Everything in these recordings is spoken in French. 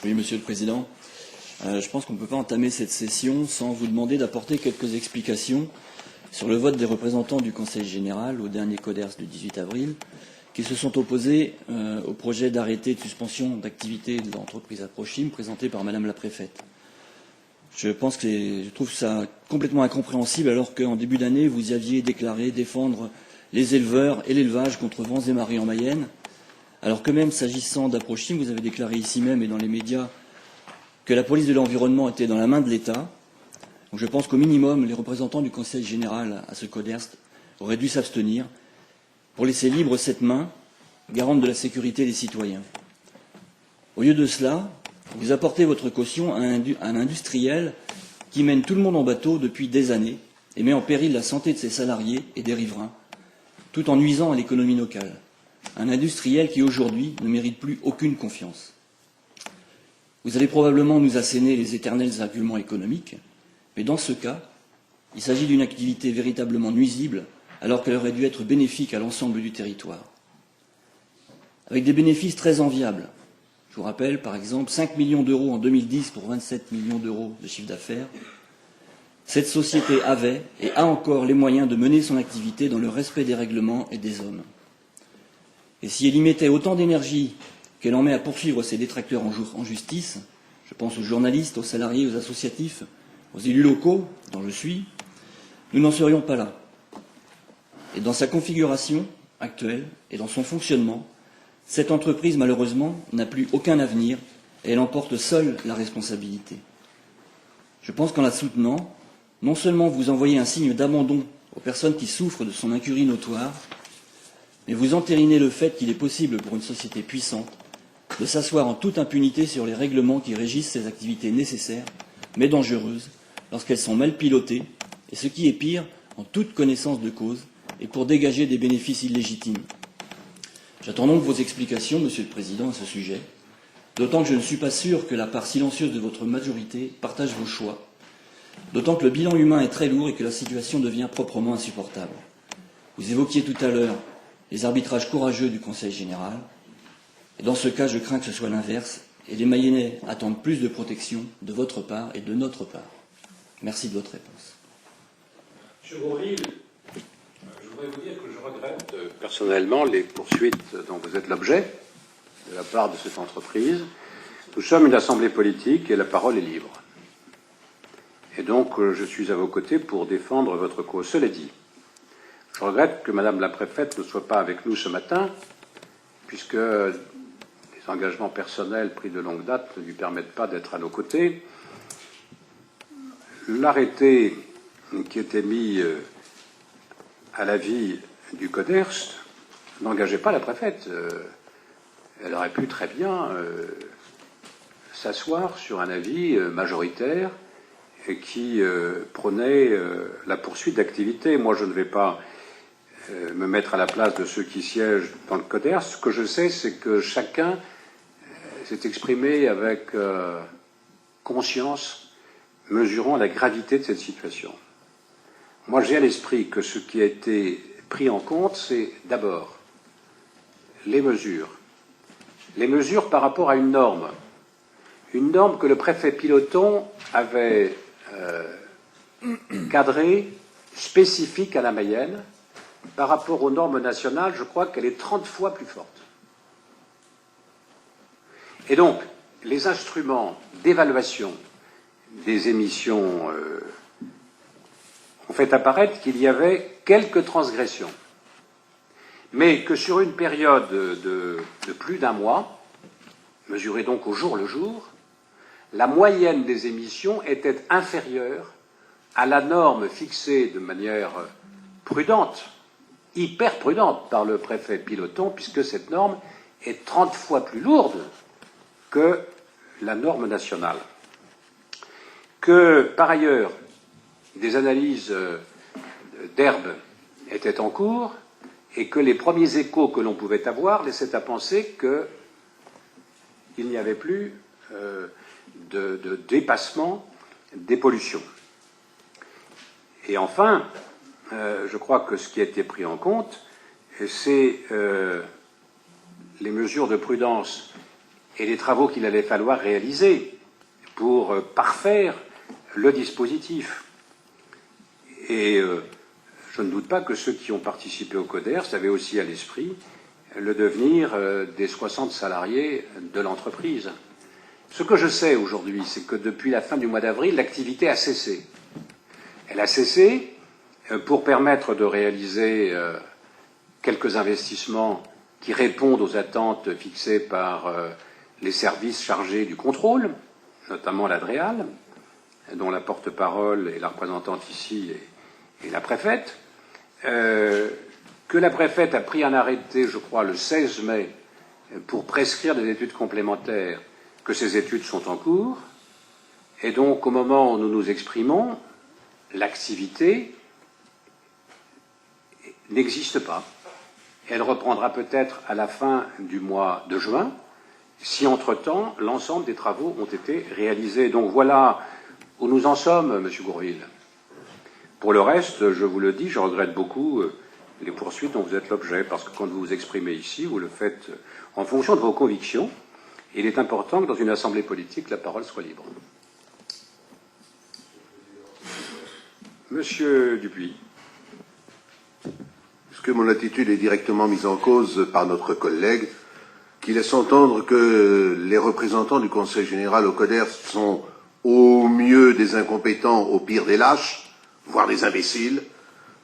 Oui, Monsieur le Président. Je pense qu'on ne peut pas entamer cette session sans vous demander d'apporter quelques explications sur le vote des représentants du Conseil général au dernier CODERS du 18 avril, qui se sont opposés au projet d'arrêté de suspension d'activité de l'entreprise Aprochim présenté par Madame la Préfète. Je trouve ça complètement incompréhensible alors qu'en début d'année, vous aviez déclaré défendre les éleveurs et l'élevage contre vents et marées en Mayenne, alors que même s'agissant d'Aprochim, vous avez déclaré ici même et dans les médias que la police de l'environnement était dans la main de l'État. Donc je pense qu'au minimum, les représentants du Conseil général à ce CODERS auraient dû s'abstenir pour laisser libre cette main, garante de la sécurité des citoyens. Au lieu de cela, vous apportez votre caution à un industriel qui mène tout le monde en bateau depuis des années et met en péril la santé de ses salariés et des riverains, tout en nuisant à l'économie locale. Un industriel qui, aujourd'hui, ne mérite plus aucune confiance. Vous allez probablement nous asséner les éternels arguments économiques, mais dans ce cas, il s'agit d'une activité véritablement nuisible, alors qu'elle aurait dû être bénéfique à l'ensemble du territoire. Avec des bénéfices très enviables. Je vous rappelle, par exemple, 5 millions d'euros en 2010 pour 27 millions d'euros de chiffre d'affaires. Cette société avait et a encore les moyens de mener son activité dans le respect des règlements et des hommes. Et si elle y mettait autant d'énergie qu'elle en met à poursuivre ses détracteurs en justice, je pense aux journalistes, aux salariés, aux associatifs, aux élus locaux, dont je suis, nous n'en serions pas là. Et dans sa configuration actuelle et dans son fonctionnement, cette entreprise, malheureusement, n'a plus aucun avenir et elle en porte seule la responsabilité. Je pense qu'en la soutenant, non seulement vous envoyez un signe d'abandon aux personnes qui souffrent de son incurie notoire, mais vous entérinez le fait qu'il est possible pour une société puissante de s'asseoir en toute impunité sur les règlements qui régissent ces activités nécessaires, mais dangereuses, lorsqu'elles sont mal pilotées, et ce qui est pire, en toute connaissance de cause, et pour dégager des bénéfices illégitimes. J'attends donc vos explications, Monsieur le Président, à ce sujet, d'autant que je ne suis pas sûr que la part silencieuse de votre majorité partage vos choix, d'autant que le bilan humain est très lourd et que la situation devient proprement insupportable. Vous évoquiez tout à l'heure les arbitrages courageux du Conseil général, et dans ce cas, je crains que ce soit l'inverse, et les Mayennais attendent plus de protection de votre part et de notre part. Merci de votre réponse. Monsieur Bourvil, je voudrais vous dire que je regrette personnellement les poursuites dont vous êtes l'objet de la part de cette entreprise. Nous sommes une assemblée politique et la parole est libre. Et donc, je suis à vos côtés pour défendre votre cause. Cela dit, je regrette que Madame la Préfète ne soit pas avec nous ce matin, puisque les engagements personnels pris de longue date ne lui permettent pas d'être à nos côtés. L'arrêté qui était mis à l'avis du CODERS n'engageait pas la préfète. Elle aurait pu très bien s'asseoir sur un avis majoritaire et qui prônait la poursuite d'activité. Moi, je ne vais pas me mettre à la place de ceux qui siègent dans le CODERS. Ce que je sais, c'est que chacun s'est exprimé avec conscience, mesurant la gravité de cette situation. Moi, j'ai à l'esprit que ce qui a été pris en compte, c'est d'abord les mesures. Les mesures par rapport à une norme que le préfet Piloton avait cadrée, spécifique à la Mayenne. Par rapport aux normes nationales, je crois qu'elle est 30 fois plus forte. Et donc, les instruments d'évaluation des émissions ont fait apparaître qu'il y avait quelques transgressions, mais que sur une période de plus d'un mois, mesurée donc au jour le jour, la moyenne des émissions était inférieure à la norme fixée de manière prudente, hyper prudente par le préfet Piloton, puisque cette norme est 30 fois plus lourde que la norme nationale. Que, par ailleurs, des analyses d'herbes étaient en cours et que les premiers échos que l'on pouvait avoir laissaient à penser qu'il n'y avait plus de dépassement des pollutions. Et enfin, je crois que ce qui a été pris en compte, c'est les mesures de prudence et les travaux qu'il allait falloir réaliser pour parfaire le dispositif. Et je ne doute pas que ceux qui ont participé au CODERS avaient aussi à l'esprit le devenir des 60 salariés de l'entreprise. Ce que je sais aujourd'hui, c'est que depuis la fin du mois d'avril, l'activité a cessé. Elle a cessé pour permettre de réaliser quelques investissements qui répondent aux attentes fixées par les services chargés du contrôle, notamment l'ADREAL, dont la porte-parole et la représentante ici est la préfète, que la préfète a pris un arrêté, je crois, le 16 mai, pour prescrire des études complémentaires, que ces études sont en cours, et donc au moment où nous nous exprimons, l'activité n'existe pas. Elle reprendra peut-être à la fin du mois de juin, si entre-temps l'ensemble des travaux ont été réalisés. Donc voilà où nous en sommes, Monsieur Gourville. Pour le reste, je vous le dis, je regrette beaucoup les poursuites dont vous êtes l'objet, parce que quand vous vous exprimez ici, vous le faites en fonction de vos convictions. Il est important que dans une assemblée politique, la parole soit libre. Monsieur Dupuis. Est-ce que mon attitude est directement mise en cause par notre collègue qui laisse entendre que les représentants du Conseil général au CODERS sont au mieux des incompétents, au pire des lâches, voire des imbéciles?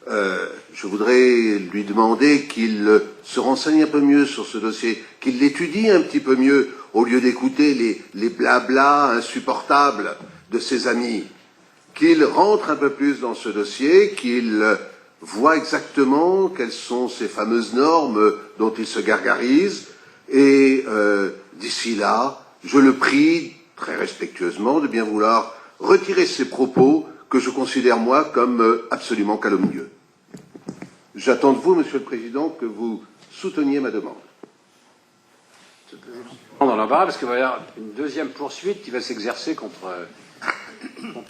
Je voudrais lui demander qu'il se renseigne un peu mieux sur ce dossier, qu'il l'étudie un petit peu mieux, au lieu d'écouter les blablas insupportables de ses amis, qu'il rentre un peu plus dans ce dossier, qu'il voit exactement quelles sont ces fameuses normes dont il se gargarise, et d'ici là, je le prie très respectueusement de bien vouloir retirer ces propos que je considère, moi, comme absolument calomnieux. J'attends de vous, Monsieur le Président, que vous souteniez ma demande. Dans l'embarras, parce qu'il va y avoir une deuxième poursuite qui va s'exercer contre M.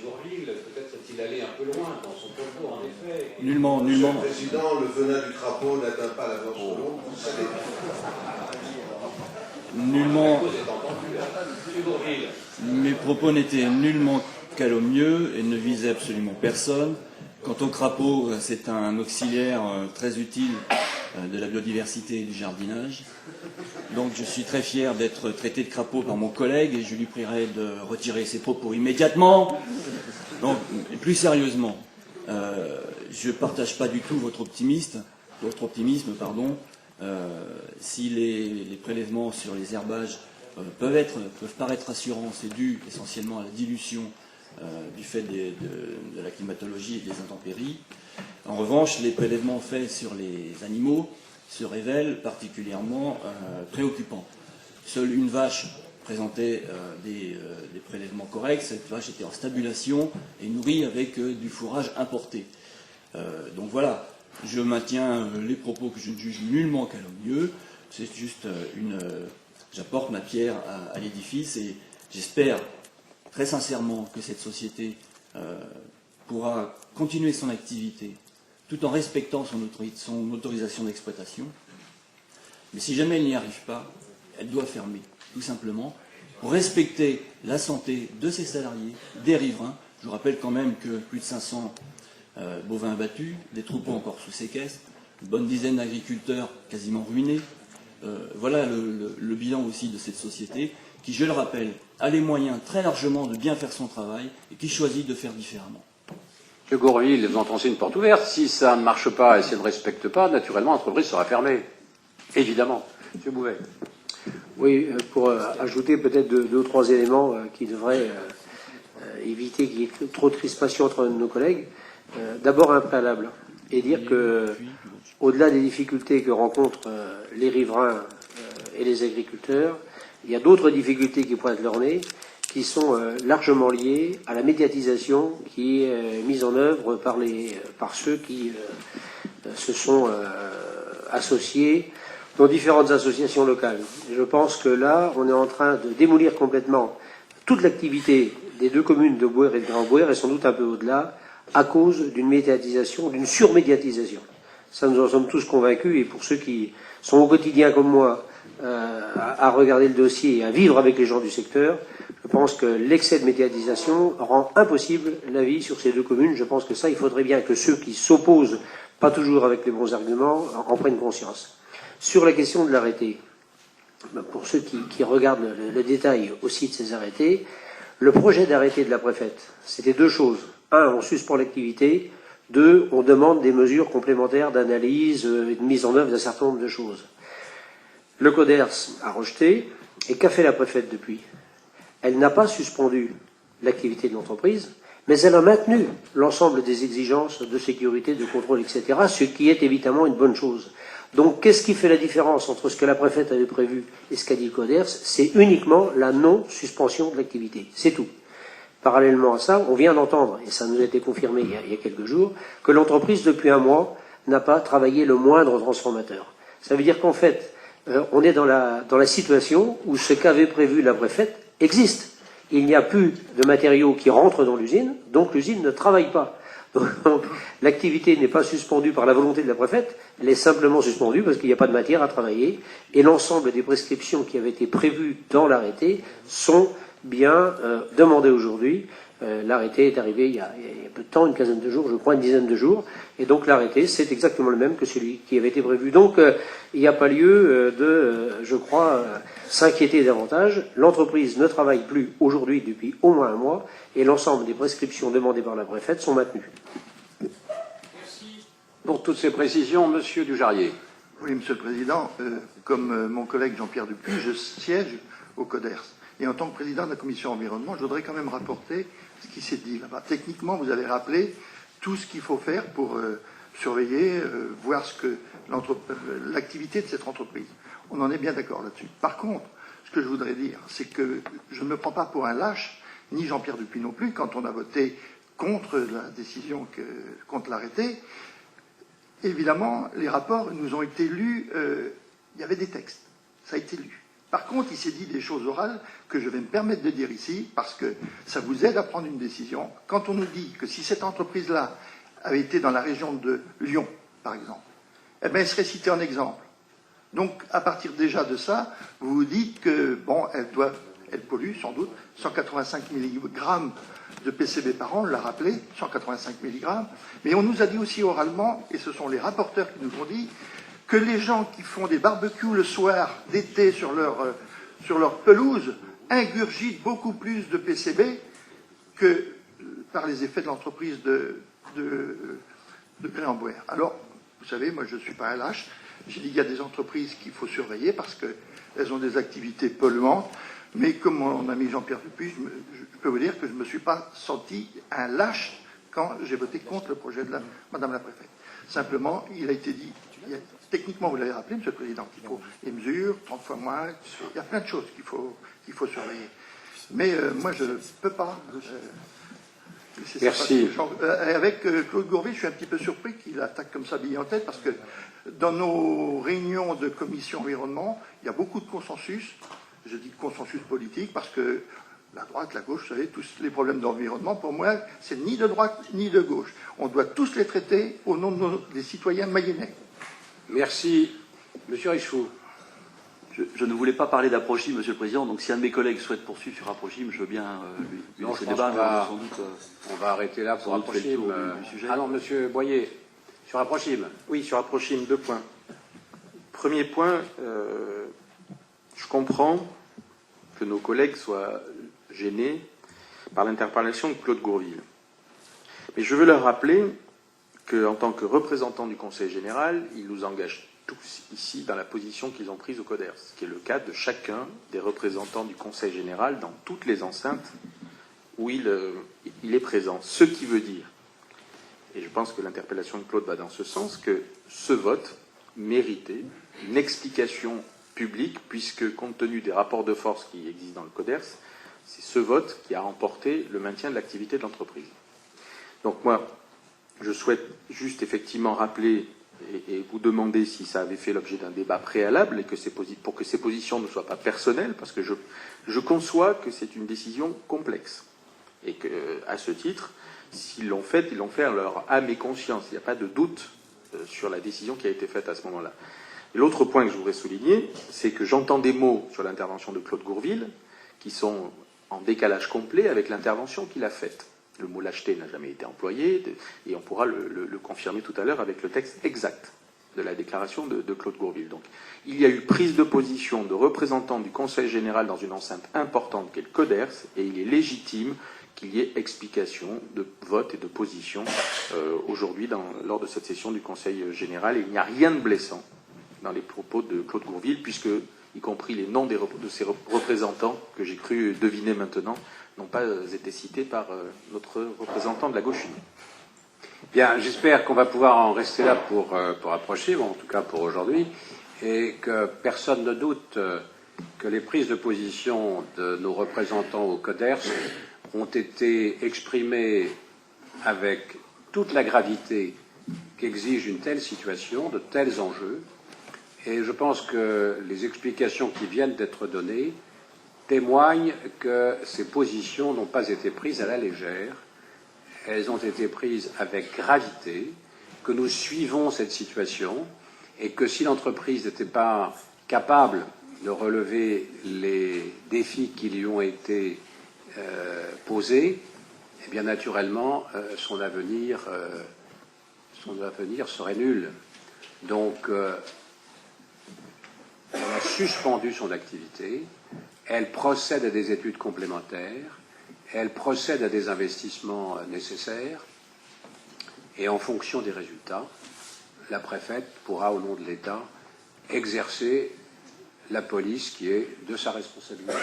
Gourville. Peut-être est-il allé un peu loin dans son propos, en effet. Nullement. Monsieur le Président, le venin du crapaud n'atteint pas la gorge de l'eau, vous savez. Nullement. Mes propos n'étaient nullement calomnieux et ne visaient absolument personne. Quant au crapaud, c'est un auxiliaire très utile de la biodiversité et du jardinage. Donc je suis très fier d'être traité de crapaud par mon collègue et je lui prierai de retirer ses propos immédiatement. Donc, plus sérieusement, je ne partage pas du tout votre optimisme. Si les prélèvements sur les herbages peuvent paraître rassurants, c'est dû essentiellement à la dilution du fait de la climatologie et des intempéries. En revanche, les prélèvements faits sur les animaux se révèlent particulièrement préoccupants. Seule une vache présentait des prélèvements corrects. Cette vache était en stabulation et nourrie avec du fourrage importé. Donc voilà, je maintiens les propos que je ne juge nullement calomnieux. C'est juste j'apporte ma pierre à l'édifice et j'espère très sincèrement que cette société pourra continuer son activité tout en respectant son autorisation d'exploitation. Mais si jamais elle n'y arrive pas, elle doit fermer, tout simplement, pour respecter la santé de ses salariés, des riverains. Je vous rappelle quand même que plus de 500 bovins abattus, des troupeaux encore sous séquestre, une bonne dizaine d'agriculteurs quasiment ruinés. Voilà le bilan aussi de cette société qui, je le rappelle, a les moyens très largement de bien faire son travail et qui choisit de faire différemment. M. Gourville, vous enfoncez une porte ouverte. Si ça ne marche pas et si elle ne respecte pas, naturellement, l'entreprise sera fermée. Évidemment. M. Bouvet. Oui, pour ajouter peut-être deux ou trois éléments qui devraient éviter qu'il y ait trop de crispation entre nos collègues. D'abord un préalable, et dire que, au-delà des difficultés que rencontrent les riverains et les agriculteurs, il y a d'autres difficultés qui pointent leur nez, qui sont largement liées à la médiatisation qui est mise en œuvre par ceux qui se sont associés dans différentes associations locales. Et je pense que là, on est en train de démolir complètement toute l'activité des deux communes de Bouer et de Grand-Bouer, et sans doute un peu au-delà, à cause d'une médiatisation, d'une surmédiatisation. Ça, nous en sommes tous convaincus, et pour ceux qui sont au quotidien comme moi à regarder le dossier et à vivre avec les gens du secteur, je pense que l'excès de médiatisation rend impossible la vie sur ces deux communes. Je pense que ça, il faudrait bien que ceux qui s'opposent, pas toujours avec les bons arguments, en prennent conscience. Sur la question de l'arrêté, pour ceux qui regardent le détail aussi de ces arrêtés, le projet d'arrêté de la préfète, c'était deux choses. Un, on suspend l'activité. Deux, on demande des mesures complémentaires d'analyse et de mise en œuvre d'un certain nombre de choses. Le CODERS a rejeté. Et qu'a fait la préfète depuis? Elle n'a pas suspendu l'activité de l'entreprise, mais elle a maintenu l'ensemble des exigences de sécurité, de contrôle, etc., ce qui est évidemment une bonne chose. Donc, qu'est-ce qui fait la différence entre ce que la préfète avait prévu et ce qu'a dit le CODERS? C'est uniquement la non-suspension de l'activité. C'est tout. Parallèlement à ça, on vient d'entendre, et ça nous a été confirmé il y a quelques jours, que l'entreprise, depuis un mois, n'a pas travaillé le moindre transformateur. Ça veut dire qu'en fait, on est dans la situation où ce qu'avait prévu la préfète existe. Il n'y a plus de matériaux qui rentrent dans l'usine, donc l'usine ne travaille pas. Donc l'activité n'est pas suspendue par la volonté de la préfète, elle est simplement suspendue parce qu'il n'y a pas de matière à travailler, et l'ensemble des prescriptions qui avaient été prévues dans l'arrêté sont bien demandées aujourd'hui. L'arrêté est arrivé il y a peu de temps, une quinzaine de jours, je crois, une dizaine de jours, et donc l'arrêté, c'est exactement le même que celui qui avait été prévu. Donc il n'y a pas lieu je crois, s'inquiéter davantage. L'entreprise ne travaille plus aujourd'hui depuis au moins un mois, et l'ensemble des prescriptions demandées par la préfète sont maintenues. Merci pour toutes ces précisions, Monsieur Dujarier. Oui, Monsieur le Président, comme mon collègue Jean-Pierre Dupuis, je siège au CODERS. Et en tant que président de la commission environnement, je voudrais quand même rapporter ce qui s'est dit là-bas. Techniquement, vous avez rappelé tout ce qu'il faut faire pour surveiller, voir ce que l'activité de cette entreprise. On en est bien d'accord là-dessus. Par contre, ce que je voudrais dire, c'est que je ne me prends pas pour un lâche, ni Jean-Pierre Dupuis non plus, quand on a voté contre la décision, contre l'arrêté. Évidemment, les rapports nous ont été lus, il y avait des textes, ça a été lu. Par contre, il s'est dit des choses orales que je vais me permettre de dire ici, parce que ça vous aide à prendre une décision. Quand on nous dit que si cette entreprise-là avait été dans la région de Lyon, par exemple, eh bien, elle serait citée en exemple. Donc, à partir déjà de ça, vous vous dites que, bon, elle pollue sans doute 185 mg de PCB par an, on l'a rappelé, 185 mg. Mais on nous a dit aussi oralement, et ce sont les rapporteurs qui nous ont dit, que les gens qui font des barbecues le soir d'été sur leur pelouse ingurgitent beaucoup plus de PCB que par les effets de l'entreprise de Gré-en-Boer. Alors, vous savez, moi je ne suis pas un lâche. J'ai dit qu'il y a des entreprises qu'il faut surveiller parce qu'elles ont des activités polluantes. Mais comme mon ami Jean-Pierre Dupuis, je peux vous dire que je ne me suis pas senti un lâche quand j'ai voté contre le projet de Madame la Préfète. Simplement, il a été dit, techniquement, vous l'avez rappelé, Monsieur le Président, qu'il faut des mesures, 30 fois moins, il y a plein de choses qu'il faut surveiller. Mais moi, je ne peux pas. Merci. Avec Claude Gourville, je suis un petit peu surpris qu'il attaque comme ça bille en tête, parce que dans nos réunions de commission environnement, il y a beaucoup de consensus. Je dis consensus politique parce que la droite, la gauche, vous savez, tous les problèmes d'environnement, pour moi, c'est ni de droite ni de gauche. On doit tous les traiter au nom des citoyens mayennais. Merci. Monsieur Richou. Je ne voulais pas parler d'Aprochim, Monsieur le Président, donc si un de mes collègues souhaite poursuivre sur Aprochim, je veux bien lui laisser débat. On va arrêter là pour Aprochim. Ah non, Monsieur Boyer, sur Aprochim. Oui, sur Aprochim, 2 points. Premier point, je comprends que nos collègues soient gênés par l'interpellation de Claude Gourville. Mais je veux leur rappeler qu'en tant que représentant du Conseil général, ils nous engagent tous ici dans la position qu'ils ont prise au CODERS, ce qui est le cas de chacun des représentants du Conseil général dans toutes les enceintes où il est présent. Ce qui veut dire, et je pense que l'interpellation de Claude va dans ce sens, que ce vote méritait une explication publique, puisque compte tenu des rapports de force qui existent dans le CODERS, c'est ce vote qui a remporté le maintien de l'activité de l'entreprise. Donc moi, je souhaite juste effectivement rappeler et vous demander si ça avait fait l'objet d'un débat préalable et que pour que ces positions ne soient pas personnelles, parce que je conçois que c'est une décision complexe et que, à ce titre, s'ils l'ont fait, ils l'ont fait à leur âme et conscience. Il n'y a pas de doute sur la décision qui a été faite à ce moment-là. Et l'autre point que je voudrais souligner, c'est que j'entends des mots sur l'intervention de Claude Gourville qui sont en décalage complet avec l'intervention qu'il a faite. Le mot lâcheté n'a jamais été employé, et on pourra le confirmer tout à l'heure avec le texte exact de la déclaration de Claude Gourville. Donc, il y a eu prise de position de représentants du Conseil général dans une enceinte importante qu'est le CODERS, et il est légitime qu'il y ait explication de vote et de position aujourd'hui lors de cette session du Conseil général. Et il n'y a rien de blessant dans les propos de Claude Gourville, puisque, y compris les noms de ces représentants, que j'ai cru deviner maintenant, n'ont pas été cités par notre représentant de la gauche unie. Bien, j'espère qu'on va pouvoir en rester là pour approcher, ou en tout cas pour aujourd'hui, et que personne ne doute que les prises de position de nos représentants au CODERS ont été exprimées avec toute la gravité qu'exige une telle situation, de tels enjeux, et je pense que les explications qui viennent d'être données témoignent que ces positions n'ont pas été prises à la légère. Elles ont été prises avec gravité, que nous suivons cette situation et que si l'entreprise n'était pas capable de relever les défis qui lui ont été posés, eh bien naturellement son avenir serait nul. Donc elle a suspendu son activité, elle procède à des études complémentaires, elle procède à des investissements nécessaires, et en fonction des résultats, la préfète pourra, au nom de l'État, exercer la police qui est de sa responsabilité.